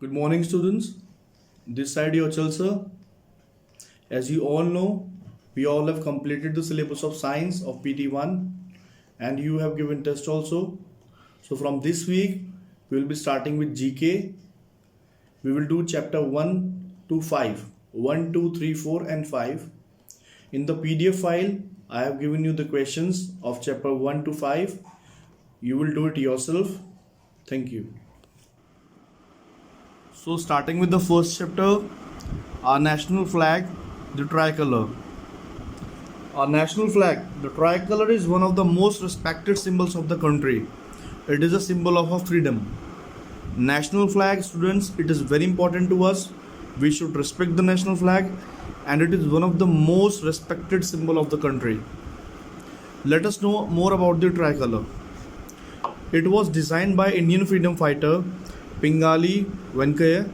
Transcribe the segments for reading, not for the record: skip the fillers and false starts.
Good morning, students. This side your Chalsa. As you all know, we all have completed the syllabus of science of PT1 and you have given test also. So from this week, we will be starting with GK. We will do chapter 1 to 5, 1, 2, 3, 4 and 5. In the PDF file, I have given you the questions of chapter 1 to 5. You will do it yourself. Thank you. So starting with the first chapter, our national flag, the tricolor. Our national flag, the tricolor is one of the most respected symbols of the country. It is a symbol of our freedom. National flag, students, it is very important to us. We should respect the national flag and it is one of the most respected symbol of the country. Let us know more about the tricolor. It was designed by Indian freedom fighter Pingali Venkaya.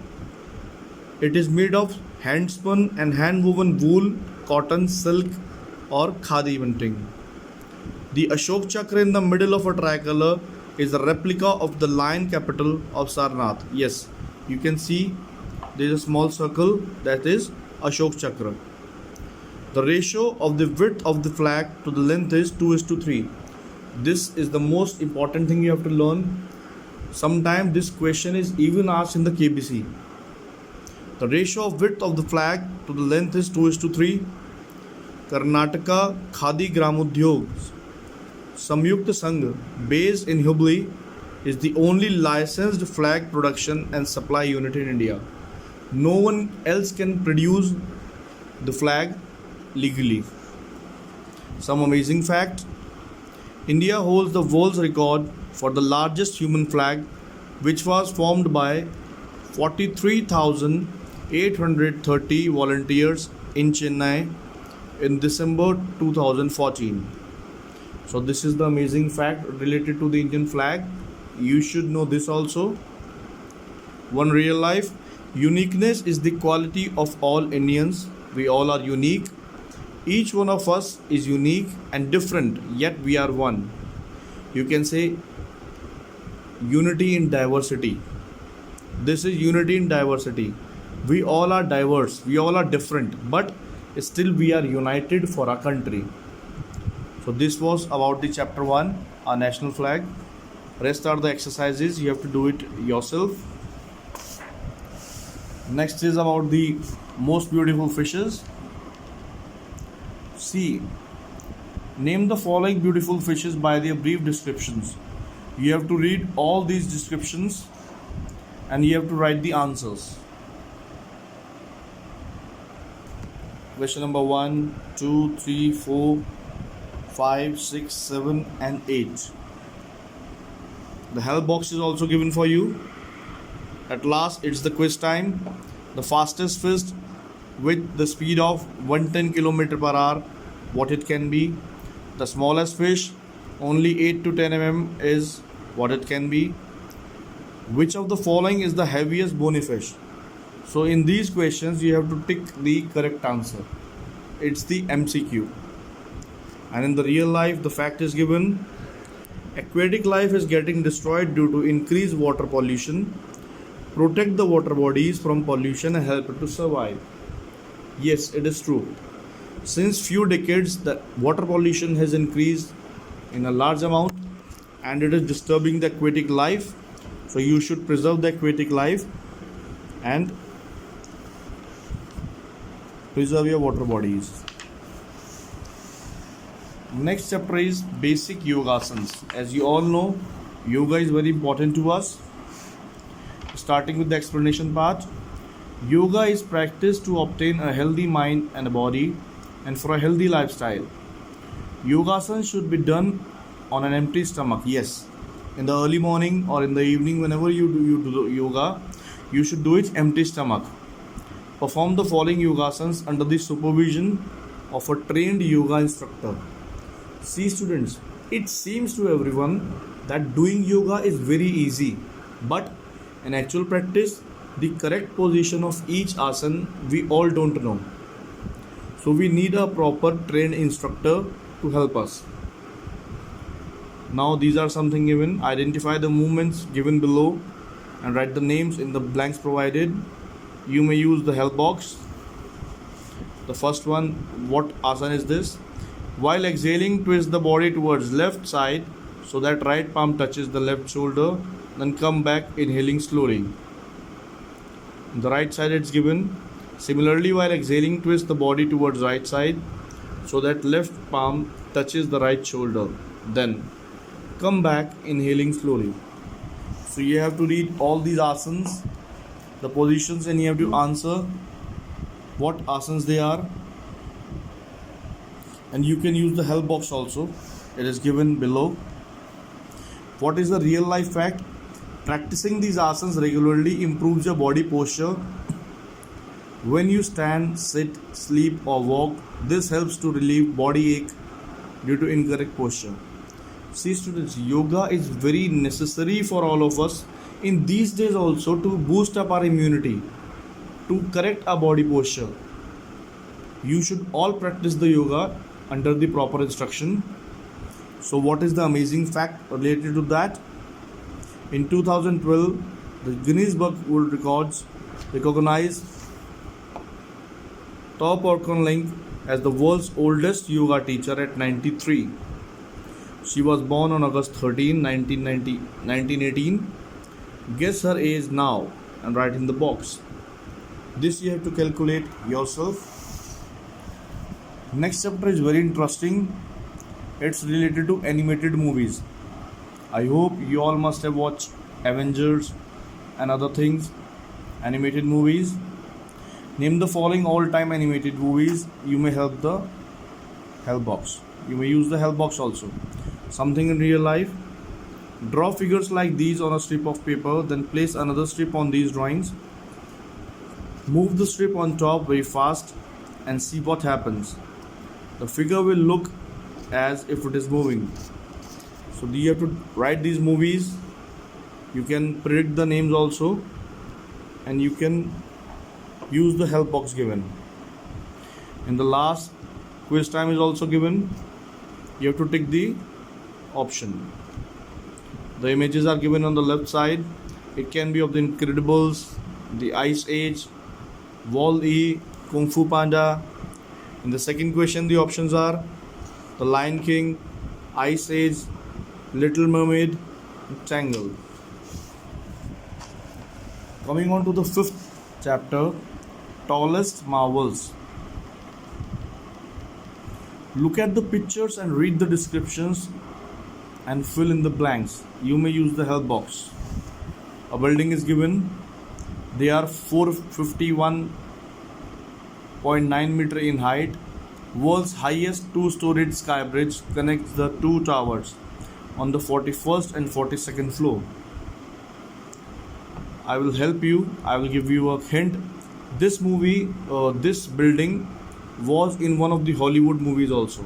It is made of hand-spun and hand-woven wool, cotton, silk or khadi printing. The Ashok Chakra in the middle of a tricolor is a replica of the lion capital of Sarnath. Yes, you can see there is a small circle, that is Ashok Chakra. The ratio of the width of the flag to the length is 2:3. This is the most important thing you have to learn. Sometimes this question is even asked in the KBC. The ratio of width of the flag to the length is 2:3. Karnataka Khadi Gramodyog Samyukta Sangh, based in Hubli, is the only licensed flag production and supply unit in India. No one else can produce the flag legally. Some amazing fact: India holds the world's record for the largest human flag, which was formed by 43,830 volunteers in Chennai in December 2014. So this is the amazing fact related to the Indian flag. You should know this also. One real life: uniqueness is the quality of all Indians. We all are unique. Each one of us is unique and different, yet we are one. You can say unity in diversity. This is unity in diversity. We all are diverse, we all are different, but still we are united for our country. So this was about the chapter 1, our national flag. Rest are the exercises, you have to do it yourself. Next is about the most beautiful fishes. See, name the following beautiful fishes by their brief descriptions. You have to read all these descriptions and you have to write the answers. Question number 1, 2, 3, 4, 5, 6, 7 and 8. The help box is also given for you. At last, it's the quiz time. The fastest fish with the speed of 110 km per hour, what it can be. The smallest fish, only 8 to 10 mm, is what it can be. Which of the following is the heaviest bony fish? So in these questions you have to tick the correct answer. It's the MCQ. And in the real life, the fact is given: aquatic life is getting destroyed due to increased water pollution. Protect the water bodies from pollution and help it to survive. Yes, it is true. Since few decades, the water pollution has increased in a large amount and it is disturbing the aquatic life. So you should preserve the aquatic life and preserve your water bodies. Next chapter is basic yogasanas. As you all know, yoga is very important to us. Starting with the explanation part. Yoga is practiced to obtain a healthy mind and a body and for a healthy lifestyle. Yogasanas should be done on an empty stomach. Yes, in the early morning or in the evening, whenever you do yoga, you should do it empty stomach. Perform the following yogasanas under the supervision of a trained yoga instructor. See students, it seems to everyone that doing yoga is very easy, but in actual practice, the correct position of each asana we all don't know. So we need a proper trained instructor to help us. Now these are something given. Identify the movements given below and write the names in the blanks provided. You may use the help box. The first one, what asana is this? While exhaling, twist the body towards left side so that right palm touches the left shoulder. Then come back, inhaling slowly. The right side it's given. Similarly, while exhaling, twist the body towards right side so that left palm touches the right shoulder. Then come back, inhaling slowly. So you have to read all these asanas, the positions, and you have to answer what asanas they are. And you can use the help box also. It is given below. What is the real life fact? Practicing these asanas regularly improves your body posture. When you stand, sit, sleep, or walk, this helps to relieve body ache due to incorrect posture. See students, yoga is very necessary for all of us in these days also to boost up our immunity, to correct our body posture. You should all practice the yoga under the proper instruction. So what is the amazing fact related to that? In 2012, the Guinness Book of World Records recognized Top Orkonling as the world's oldest yoga teacher at 93. She was born on August 13, 1918. Guess her age now and write in the box. This you have to calculate yourself. Next chapter is very interesting. It's related to animated movies. I hope you all must have watched Avengers and other things, animated movies. Name the following all-time animated movies. You may help the help box. You may use the help box also. Something in real life. Draw figures like these on a strip of paper, then place another strip on these drawings. Move the strip on top very fast and see what happens. The figure will look as if it is moving. So you have to write these movies. You can predict the names also, and you can use the help box given. In the last, quiz time is also given. You have to tick the option. The images are given on the left side. It can be of the Incredibles, the Ice Age, Wall-E, Kung Fu Panda. In the second question, the options are The Lion King, Ice Age, Little Mermaid, Tangled. Coming on to the fifth chapter, Tallest Marvels. Look at the pictures and read the descriptions and fill in the blanks. You may use the help box. A building is given. They are 451.9 meter in height. World's highest two-storied sky bridge connects the two towers on the 41st and 42nd floor. I will help you. I will give you a hint. This building was in one of the Hollywood movies also.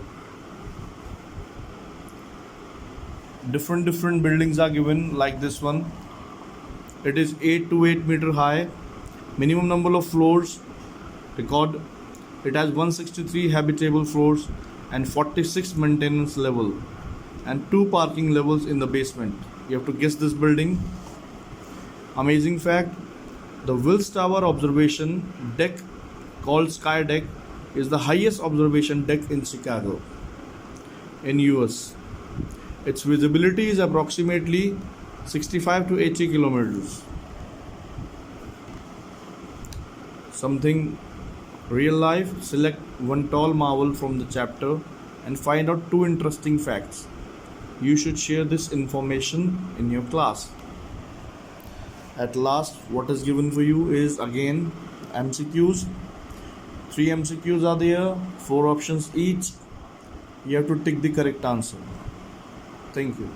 Different buildings are given like this one. It is 8 to 8 meter high. Minimum number of floors record. It has 163 habitable floors and 46 maintenance level and 2 parking levels in the basement. You have to guess this building. Amazing fact, the Wills Tower observation deck called Sky Deck is the highest observation deck in Chicago in US. Its visibility is approximately 65 to 80 kilometers. Something real life. Select one tall marvel from the chapter and find out 2 interesting facts. You should share this information in your class. At last, what is given for you is again MCQs. 3 MCQs are there, 4 options each. You have to tick the correct answer. Thank you.